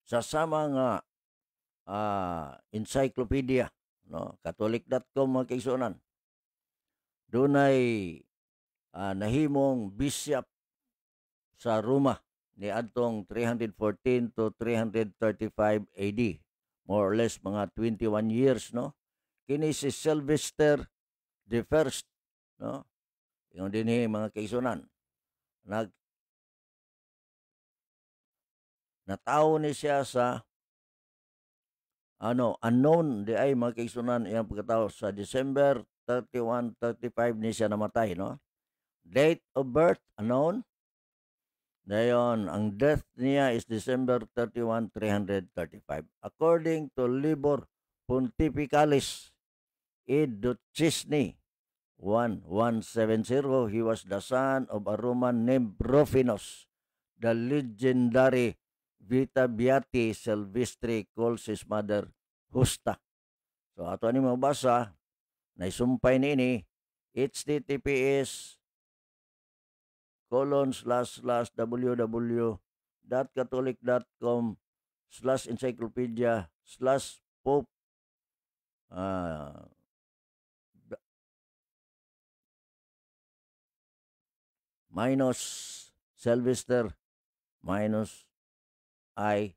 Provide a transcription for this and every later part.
sa sama nga encyclopedia, no, catholic.com mga kaigsunan. Dunay nahimong bishop sa Roma ni adtong 314 to 335 AD, more or less mga 21 years, no. Kini si Sylvester the First, no. Ingon dinhi mga kaigsunan, natawo ni siya sa unknown di ay mga kaigsunan iyang pagkatao sa December 31, 35 ni siya namatay, no. Date of birth unknown. Dayon, ang death niya is December 31, 335. According to Libor Pontificalis Educisni 1170, he was the son of a Roman named Rufinus. The legendary Vita Beati Silvestri calls his mother Justa. So ato ani mabasa, naisumpay niini https://www.catholic.com/encyclopedia/pope minus Sylvester minus I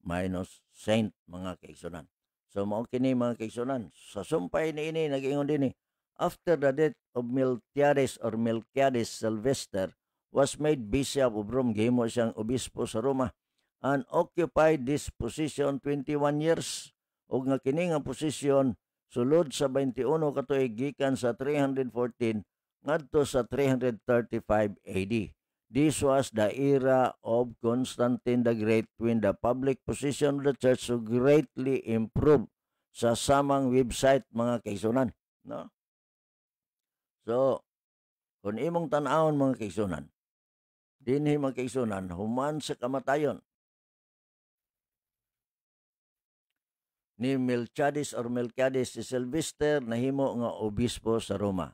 minus Saint mga kaigsunan. So mao kini mga kaigsunan. Sa sumpay niini nag-ingon dinhi, after the death of Melquiades Sylvester was made bishop of Rome, gihimo siyang obispo sa Roma and occupied this position 21 years. Og nga kini nga posisyon sulod sa 21 ka tuig gikan sa 314 ngadto sa 335 AD. This was the era of Constantine the Great, when the public position of the church so greatly improved. Sa samang website mga kaigsunan, no? So, kung imong tan-awon mga kaigsunan, dinhi mga kaigsunan human sa kamatayon ni Melquiades si Sylvester nahimo nga obispo sa Roma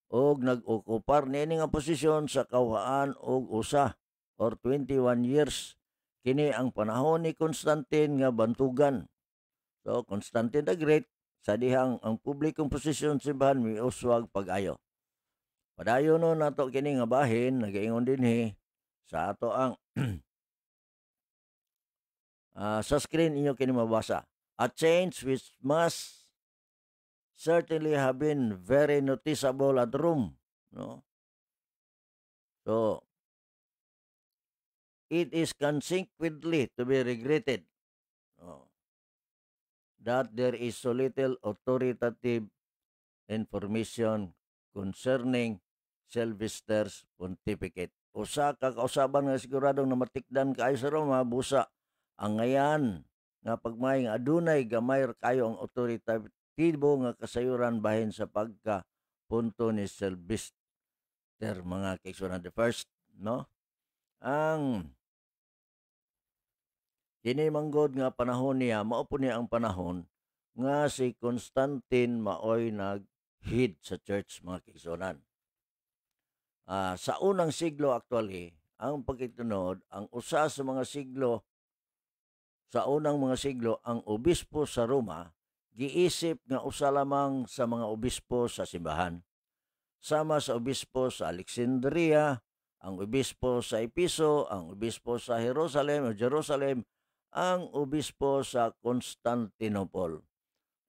og nag-okupar niini nga posisyon sa kawhaan og usa or 21 years. Kini ang panahon ni Constantine nga bantugan. So Constantine the Great sa dihang ang publikong posisyon simbahan miuswag pag-ayo. Padayon no nato kini nga bahin nagaingon dinhi sa ato ang sa screen inyo kini mabasa. A change which must certainly have been very noticeable at Rome, no? So it is consequently to be regretted, no, that there is so little authoritative information concerning Sylvester's pontificate. Usa ka kausaban nga siguradong namatikdan kaayo sa Roma, busa ang ngayan nga pagmay nga adunay gamay kayo ang otoritatibo nga kasayuran bahin sa pagka-punto ni Sylvester mga kaigsunan the First, no? Ang kini manggod nga panahon niya, mao po niya ang panahon nga si Constantine maoy nag-head sa church mga kaigsunan. Sa unang siglo actually, ang pagkitunod, ang usa sa mga siglo, sa unang mga siglo, ang obispo sa Roma, giisip nga usa lamang sa mga obispo sa simbahan. Sama sa obispo sa Alexandria, ang obispo sa Episo, ang obispo sa Jerusalem, ang obispo sa Constantinople.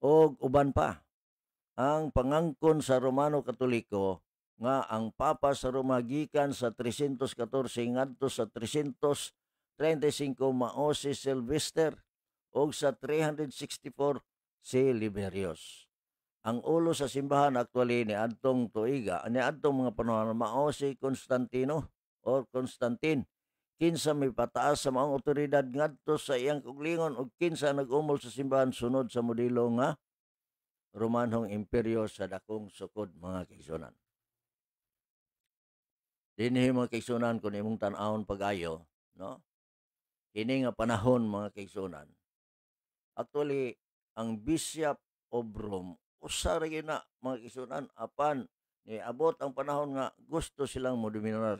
O uban pa, ang pangangkon sa Romano Katoliko nga ang Papa sa Roma gikan sa 314 ngadto sa 335 mao si Sylvester o sa 364 si Liberius. Ang ulo sa simbahan actually ni adtong tuiga, ni adtong mga panahon mao si Constantino or Constantine. Kinsa may pataas sa maong otoridad ngadto sa iyang kuglingon ug kinsa nag-umol sa simbahan sunod sa modelo nga Romanhong imperyo sa dakong sukod mga kaigsunan. Dinhi mga kaigsunan kung imong tan-awon pag-ayo, no? Kini nga panahon mga kaigsunan. Actually, ang Bishop of Rome usa ra na mga kaigsunan apan ni abot ang panahon nga gusto silang mo dominar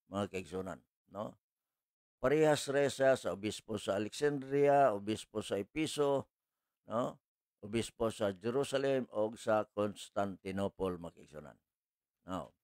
mga kaigsunan, no? parehas re siya sa obispo sa Alexandria, obispo sa Episo, no? Obispo sa Jerusalem o sa Constantinople, makigsunan. Now,